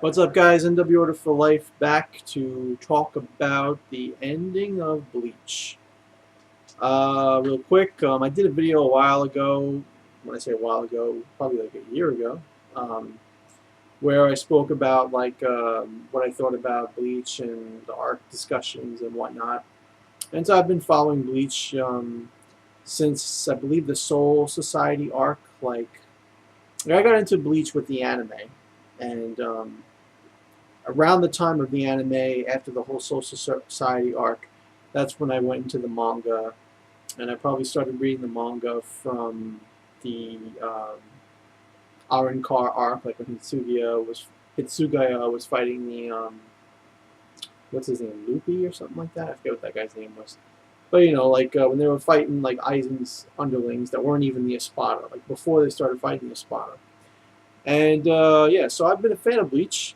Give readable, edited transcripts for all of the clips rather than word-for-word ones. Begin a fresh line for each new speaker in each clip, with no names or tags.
What's up, guys? NW Order for Life back to talk about the ending of Bleach. Real quick, I did a video a while ago. When I say a while ago, probably like a year ago, um, where I spoke about what I thought about Bleach and the arc discussions and whatnot. And so I've been following Bleach since I believe the Soul Society arc. I got into Bleach with the anime, and around the time of the anime, after the whole Social Society arc, that's when I went into the manga, and I probably started reading the manga from the Arrancar arc, like when Hitsugaya was fighting the what's his name, Luffy or something like that. I forget what that guy's name was. But when they were fighting like Aizen's underlings that weren't even the Espada, like before they started fighting the Espada. And yeah, so I've been a fan of Bleach,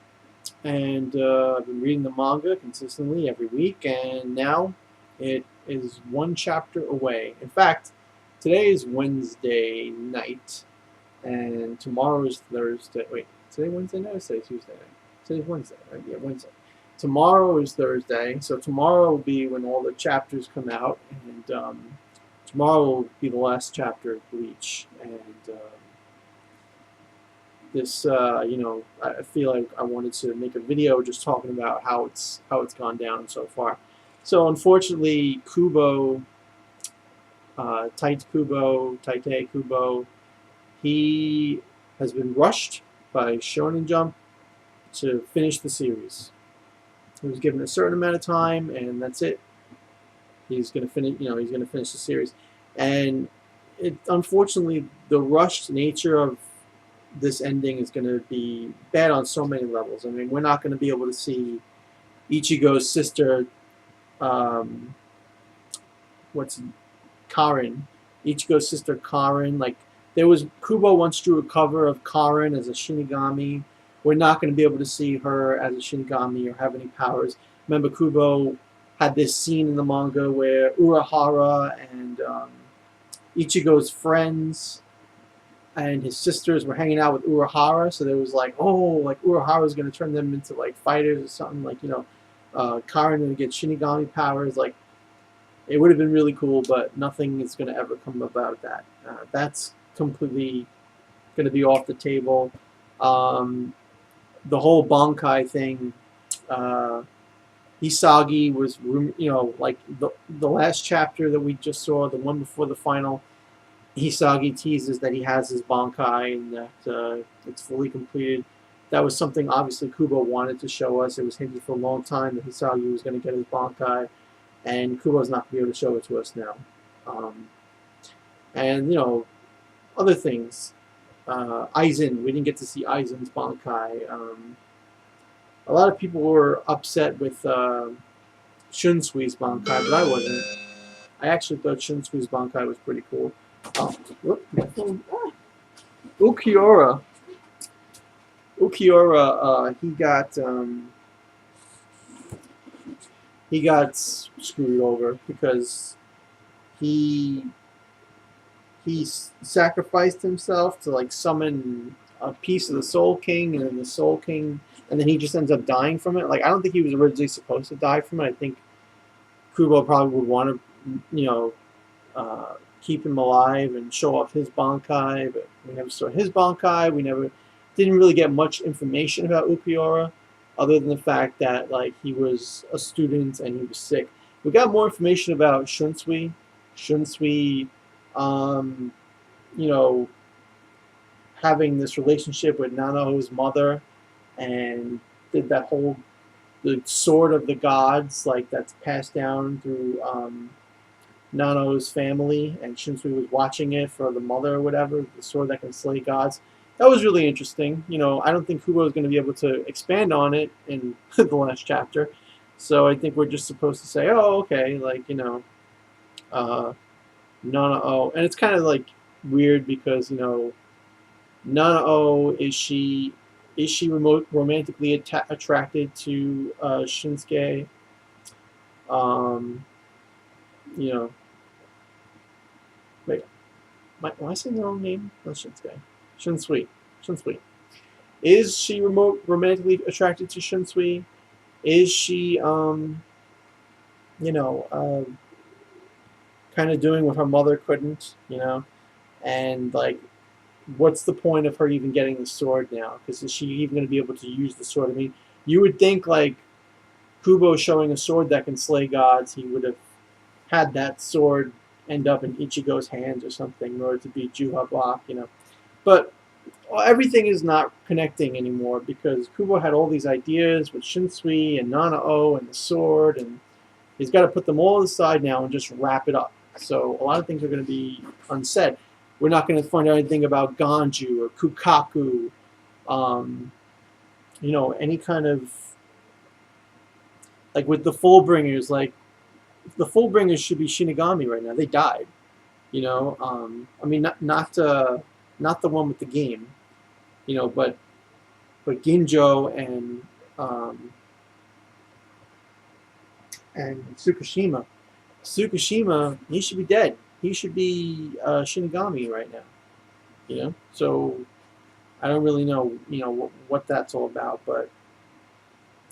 and I've been reading the manga consistently every week, and now it is one chapter away. In fact, today is Wednesday night, and tomorrow is Thursday. Wait, today Wednesday night or today Tuesday night? Today's Wednesday, right? Yeah, Wednesday. Tomorrow is Thursday, so tomorrow will be when all the chapters come out, and tomorrow will be the last chapter of Bleach, and this I feel like I wanted to make a video just talking about how it's gone down so far. So unfortunately, Kubo, Taite Kubo, he has been rushed by Shonen Jump to finish the series. He was given a certain amount of time, and that's it. He's going to finish. He's going to finish the series, and unfortunately the rushed nature of this ending is going to be bad on so many levels. I mean, we're not going to be able to see Ichigo's sister, um, what's Karin, Ichigo's sister Karin. Like there was Kubo once drew a cover of Karin as a Shinigami. We're not going to be able to see her as a Shinigami or have any powers. Remember, Kubo had this scene in the manga where Urahara and Ichigo's friends and his sisters were hanging out with Urahara, so there was like, oh, like Urahara's gonna turn them into like fighters or something, like Karin gonna get Shinigami powers. Like it would have been really cool, but nothing is gonna ever come about that. That's completely gonna be off the table. Um, the whole Bankai thing. Uh, Hisagi was, like the last chapter that we just saw, the one before the final. Hisagi teases that he has his Bankai and that it's fully completed. That was something obviously Kubo wanted to show us. It was hinted for a long time that Hisagi was going to get his Bankai, and Kubo's not going to be able to show it to us now. Um, and other things. Aizen, we didn't get to see Aizen's Bankai. A lot of people were upset with Shunsui's Bankai, but I wasn't. I actually thought Shunsui's Bankai was pretty cool. Oh, whoop, my phone. Ukiura. Ukiura, he got screwed over because he sacrificed himself to like summon a piece of the Soul King, and then the Soul King, and then he just ends up dying from it. Like I don't think he was originally supposed to die from it. I think Kubo probably would want to, keep him alive and show off his Bankai, but we never saw his Bankai. We never didn't really get much information about Ukiura, other than the fact that like he was a student and he was sick. We got more information about Shunsui. Shunsui, um, you know, having this relationship with Nanaho's mother, and did that whole the sword of the gods, like that's passed down through Nano's family, and Shinsui was watching it for the mother or whatever, the sword that can slay gods. That was really interesting. I don't think Kubo is going to be able to expand on it in the last chapter, so I think we're just supposed to say, oh, okay, like uh, Nanao, and it's kind of like weird because Nanao, is she romantically attracted to Shinsuke? Um, you know, wait, am I saying the wrong name? Not Shinsuke. Shunsui. Shunsui. Is she romantically attracted to Shunsui? Is she, you know, kind of doing what her mother couldn't, you know? And like, what's the point of her even getting the sword now? Because is she even going to be able to use the sword? I mean, you would think like Kubo showing a sword that can slay gods, he would have had that sword end up in Ichigo's hands or something in order to beat Juha Block, you know. But everything is not connecting anymore because Kubo had all these ideas with Shinsui and Nanao and the sword, and he's got to put them all aside now and just wrap it up. So a lot of things are going to be unsaid. We're not going to find out anything about Ganju or Kukaku, um, you know, any kind of like with the Fullbringers. Like the Fullbringers should be Shinigami right now. They died, you know. I mean, not the one with the game, you know, but Ginjo um, and Tsukushima. Tsukushima, he should be dead. He should be Shinigami right now. You know, so I don't really know, you know, what that's all about, but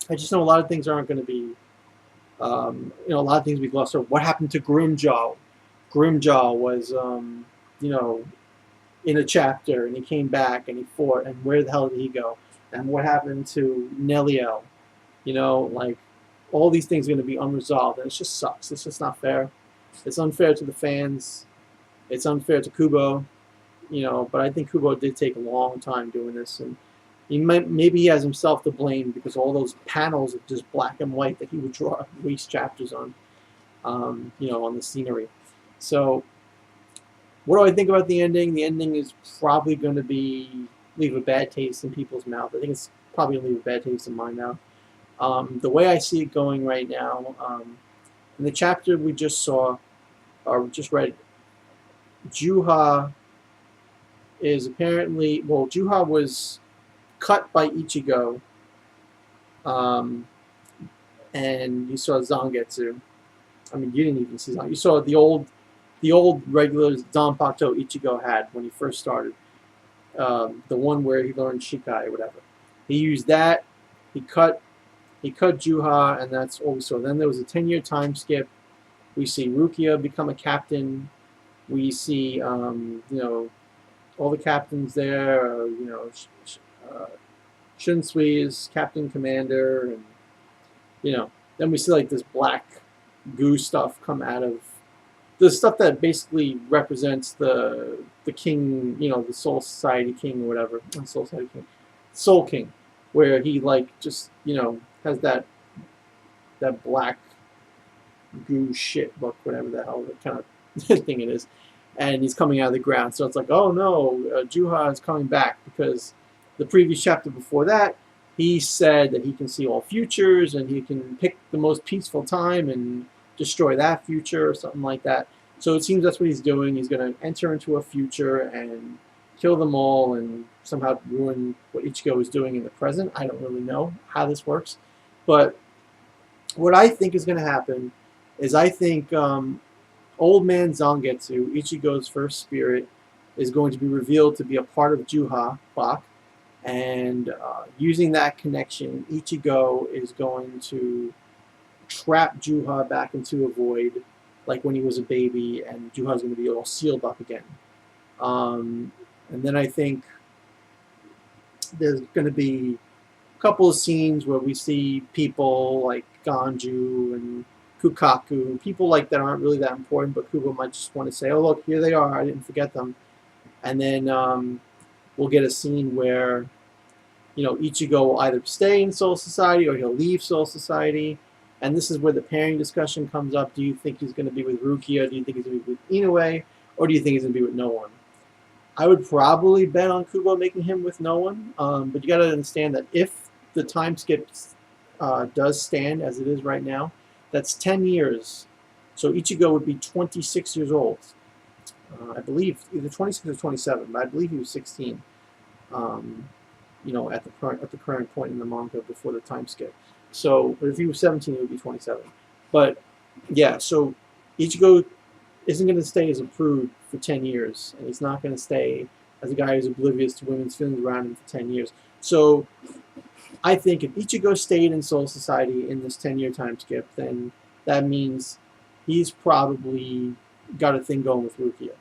I just know a lot of things aren't going to be, you know, a lot of things we glossed over. What happened to Grimjaw? Grimjaw was, you know, in a chapter, and he came back and he fought, and where the hell did he go? And what happened to Neliel? You know, like all these things are going to be unresolved, and it just sucks. It's just not fair. It's unfair to the fans. It's unfair to Kubo, you know. But I think Kubo did take a long time doing this, and maybe he has himself to blame because all those panels of just black and white that he would draw waste chapters on, you know, on the scenery. So, what do I think about the ending? The ending is probably going to leave a bad taste in people's mouth. I think it's probably going to leave a bad taste in my mouth. The way I see it going right now, in the chapter we just saw, or just read, Juha is apparently, well, Juha was cut by Ichigo, and you saw Zangetsu. I mean, you didn't even see Zangetsu. You saw the old regular Zanpakuto Ichigo had when he first started, the one where he learned Shikai or whatever. He used that. He cut Juha, and that's all we saw. Then there was a 10-year time skip. We see Rukia become a captain. We see, you know, all the captains there. You know, Shunsui is captain commander, and you know, then we see like this black goo stuff come out of the stuff that basically represents the king, you know, the Soul Society king or whatever, not Soul Society king, Soul King, where he like just, you know, has that black goo shit look, whatever the hell that kind of thing it is, and he's coming out of the ground. So it's like, oh no, Juha is coming back because the previous chapter before that, he said that he can see all futures and he can pick the most peaceful time and destroy that future or something like that. So it seems that's what he's doing. He's going to enter into a future and kill them all and somehow ruin what Ichigo is doing in the present. I don't really know how this works. But what I think is going to happen is I think Old Man Zangetsu, Ichigo's first spirit, is going to be revealed to be a part of Juha Bach. And using that connection, Ichigo is going to trap Juha back into a void, like when he was a baby, and Juha's going to be all sealed up again. And then I think there's going to be a couple of scenes where we see people like Ganju and Kukaku, people like that aren't really that important, but Kubo might just want to say, oh look, here they are, I didn't forget them. And then we'll get a scene where, you know, Ichigo will either stay in Soul Society or he'll leave Soul Society. And this is where the pairing discussion comes up. Do you think he's going to be with Rukia? Do you think he's going to be with Inoue? Or do you think he's going to be with no one? I would probably bet on Kubo making him with no one. But you got to understand that if the time skip does stand as it is right now, that's 10 years. So Ichigo would be 26 years old. I believe either 26 or 27, but I believe he was 16. You know, at the current point in the manga before the time skip. So, but if he was 17, it would be 27. But yeah, so Ichigo isn't going to stay as a prude for 10 years, and he's not going to stay as a guy who's oblivious to women's feelings around him for 10 years. So I think if Ichigo stayed in Soul Society in this 10-year time skip, then that means he's probably got a thing going with Rukia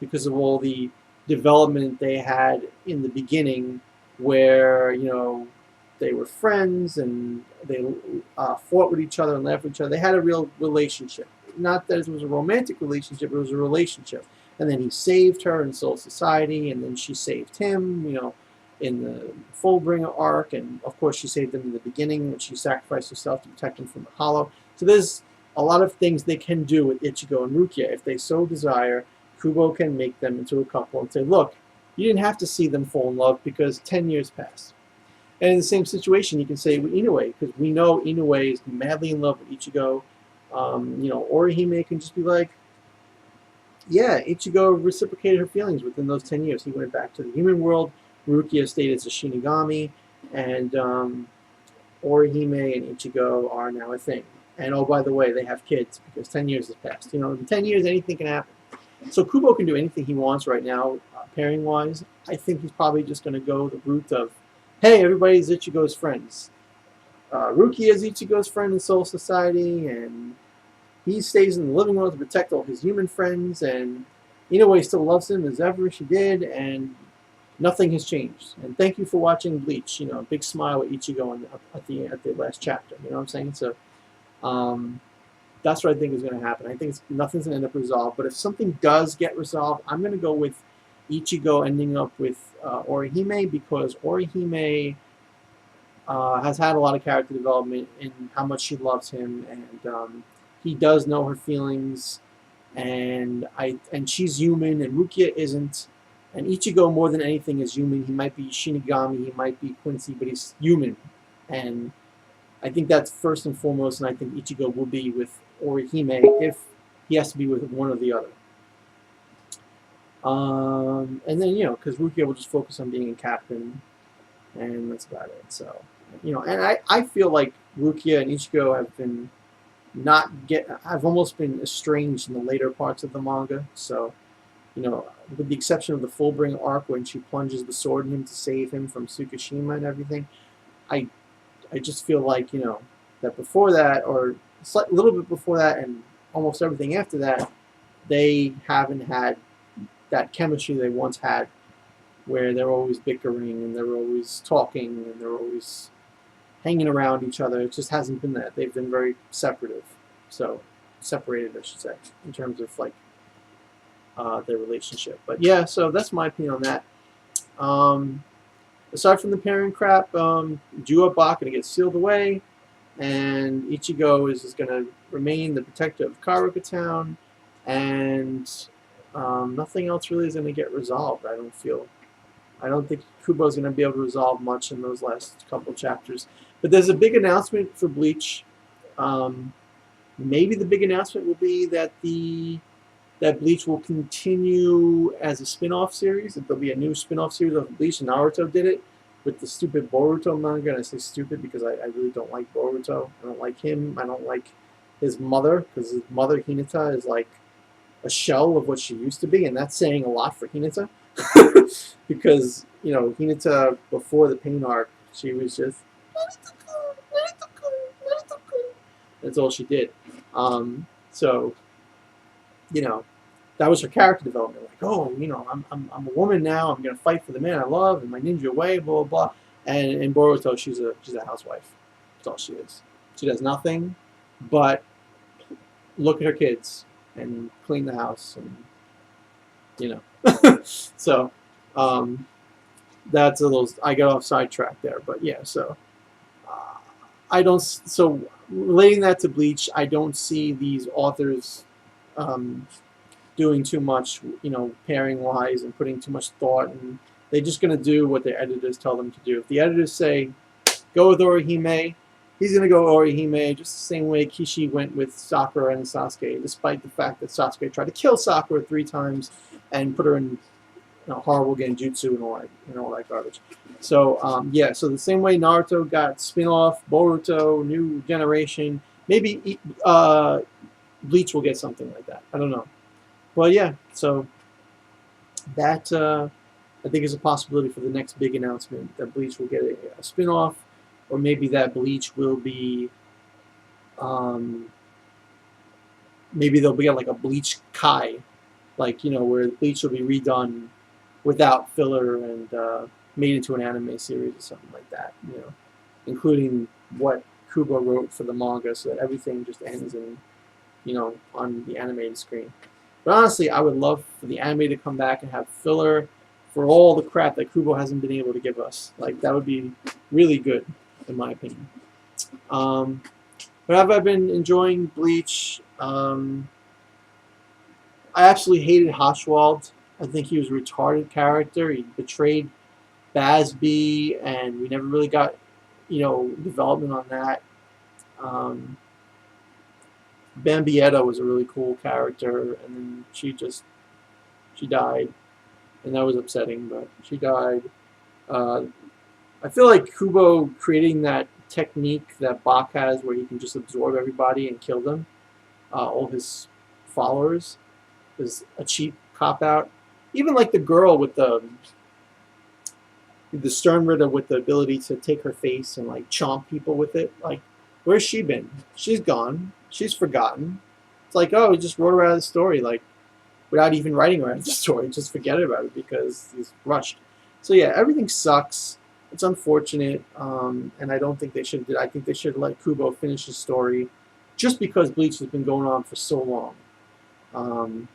because of all the development they had in the beginning where, they were friends and they fought with each other and laughed with each other. They had a real relationship. Not that it was a romantic relationship, it was a relationship. And then he saved her in Soul Society, and then she saved him, in the Fullbringer arc. And of course, she saved him in the beginning when she sacrificed herself to protect him from the Hollow. So there's a lot of things they can do with Ichigo and Rukia. If they so desire, Kubo can make them into a couple and say, look, you didn't have to see them fall in love because 10 years passed. And in the same situation, you can say with Inoue, because we know Inoue is madly in love with Ichigo. Orihime can just be like, yeah, Ichigo reciprocated her feelings within those 10 years. He went back to the human world. Rukia stayed as a Shinigami. And Orihime and Ichigo are now a thing. And oh, by the way, they have kids because 10 years has passed. In 10 years, anything can happen. So Kubo can do anything he wants right now, pairing-wise. I think he's probably just going to go the route of, hey, everybody's Ichigo's friends. Rukia is Ichigo's friend in Soul Society, and he stays in the living world to protect all his human friends, and Inoue still loves him as ever she did, and nothing has changed. And thank you for watching Bleach. Big smile at Ichigo at the last chapter. You know what I'm saying? So that's what I think is going to happen. I think nothing's going to end up resolved. But if something does get resolved, I'm going to go with Ichigo ending up with Orihime, because Orihime has had a lot of character development in how much she loves him, and he does know her feelings, and she's human, and Rukia isn't. And Ichigo, more than anything, is human. He might be Shinigami, he might be Quincy, but he's human. And I think that's first and foremost, and I think Ichigo will be with Orihime if he has to be with one or the other. And then, because Rukia will just focus on being a captain, and that's about it. So, and I feel like Rukia and Ichigo have been I've almost been estranged in the later parts of the manga. So, with the exception of the Fullbringer arc when she plunges the sword in him to save him from Tsukushima and everything, I just feel like, that before that, or a little bit before that, and almost everything after that, they haven't had that chemistry they once had, where they're always bickering and they're always talking and they're always hanging around each other. It just hasn't been that. They've been very separated, I should say, in terms of like their relationship. But yeah, so that's my opinion on that. Aside from the pairing crap, Juabak going to get sealed away, and Ichigo is just going to remain the protector of Karuka Town, and nothing else really is going to get resolved. I don't think Kubo is going to be able to resolve much in those last couple chapters. But there's a big announcement for Bleach. Maybe the big announcement will be that that Bleach will continue as a spin-off series. That there'll be a new spin-off series of Bleach. Naruto did it with the stupid Boruto manga. And I say stupid because I really don't like Boruto. I don't like him. I don't like his mother, because his mother, Hinata, is like a shell of what she used to be. And that's saying a lot for Hinata. Because, Hinata, before the Pain arc, she was just, that's all she did. So, that was her character development. Like, oh, I'm a woman now. I'm gonna fight for the man I love and my ninja way. Blah blah blah. And in Boruto, she's a housewife. That's all she is. She does nothing but look at her kids and clean the house, and so that's a little. I got off sidetrack there, but yeah. So I don't. So relating that to Bleach, I don't see these authors doing too much, pairing wise and putting too much thought, and they're just going to do what their editors tell them to do. If the editors say go with Orihime, he's going to go Orihime, just the same way Kishi went with Sakura and Sasuke, despite the fact that Sasuke tried to kill Sakura 3 times and put her in horrible genjutsu and all that garbage. So yeah, so the same way Naruto got spin-off, Boruto, new generation, maybe Bleach will get something like that. I don't know. Well, yeah, so that I think there's a possibility for the next big announcement that Bleach will get a spin-off, or maybe that Bleach will be, um, maybe there'll be like a Bleach Kai, like, where Bleach will be redone without filler and made into an anime series or something like that, including what Kubo wrote for the manga, so that everything just ends in, on the animated screen. But honestly, I would love for the anime to come back and have filler for all the crap that Kubo hasn't been able to give us. Like, that would be really good, in my opinion. But have I been enjoying Bleach? I absolutely hated Hochwald. I think he was a retarded character. He betrayed Basby, and we never really got, development on that. Bambietta was a really cool character, and then she died, and that was upsetting, but she died. I feel like Kubo creating that technique that Bach has where he can just absorb everybody and kill them, all his followers, is a cheap cop-out. Even like the girl with the Sternritter with the ability to take her face and like chomp people with it. Like, where's she been? She's gone. She's forgotten. It's like, oh, he just wrote her out of the story, like, without even writing her out of the story. Just forget about it because he's rushed. So yeah, everything sucks. It's unfortunate, and I don't think they should. I think they should let Kubo finish his story, just because Bleach has been going on for so long.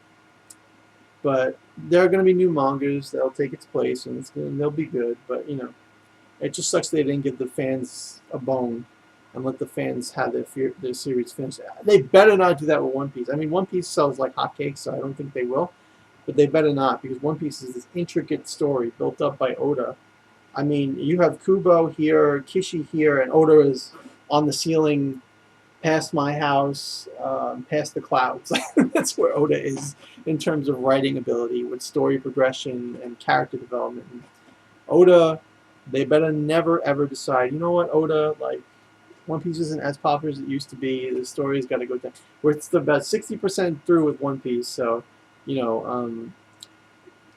But there are going to be new mangas that'll take its place, and they'll be good. But it just sucks they didn't give the fans a bone and let the fans have their series finished. They better not do that with One Piece. I mean, One Piece sells like hotcakes, so I don't think they will. But they better not, because One Piece is this intricate story built up by Oda. I mean, you have Kubo here, Kishi here, and Oda is on the ceiling past my house, past the clouds. That's where Oda is in terms of writing ability, with story progression and character development. And Oda, they better never ever decide, you know what, Oda, like, One Piece isn't as popular as it used to be. The story's got to go down. We're about 60% through with One Piece, so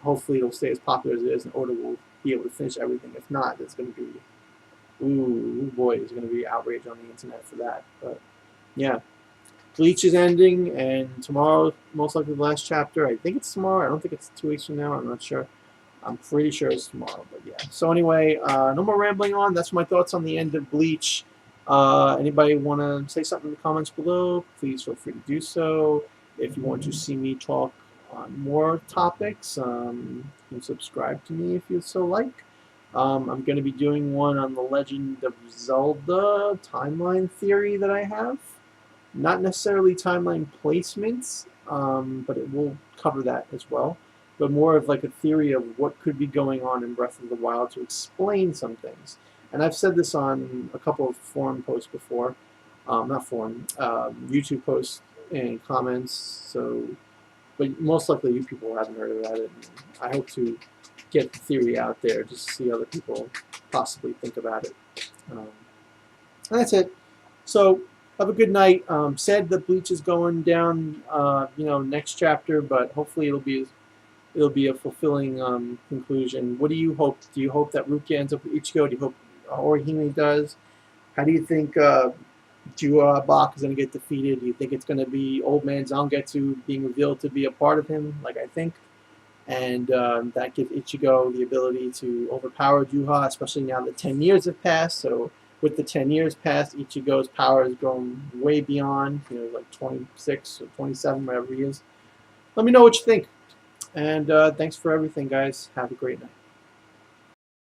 hopefully it'll stay as popular as it is, and Oda will be able to finish everything. If not, it's going to be, ooh boy, there's going to be outrage on the internet for that. But yeah, Bleach is ending, and tomorrow, most likely the last chapter. I think it's tomorrow. I don't think it's 2 weeks from now. I'm not sure. I'm pretty sure it's tomorrow, but yeah. So anyway, no more rambling on. That's my thoughts on the end of Bleach. Anybody want to say something in the comments below? Please feel free to do so. If you want to see me talk on more topics, you can subscribe to me if you so like. I'm going to be doing one on the Legend of Zelda timeline theory that I have. Not necessarily timeline placements, but it will cover that as well. But more of like a theory of what could be going on in Breath of the Wild to explain some things. And I've said this on a couple of forum posts before. Not forum, YouTube posts and comments. So, but most likely you people haven't heard about it. I hope to get the theory out there just to see other people possibly think about it. And that's it. So have a good night. Sad that Bleach is going down, next chapter, but hopefully it'll be a fulfilling conclusion. What do you hope? Do you hope that Rukia ends up with Ichigo? Do you hope Orihime does? How do you think Jua Bach is going to get defeated? Do you think it's going to be Old Man Zangetsu being revealed to be a part of him, like I think? And that gives Ichigo the ability to overpower Juha, especially now that 10 years have passed. So with the 10 years passed, Ichigo's power has grown way beyond, like 26 or 27, whatever he is. Let me know what you think. And thanks for everything, guys. Have a great night.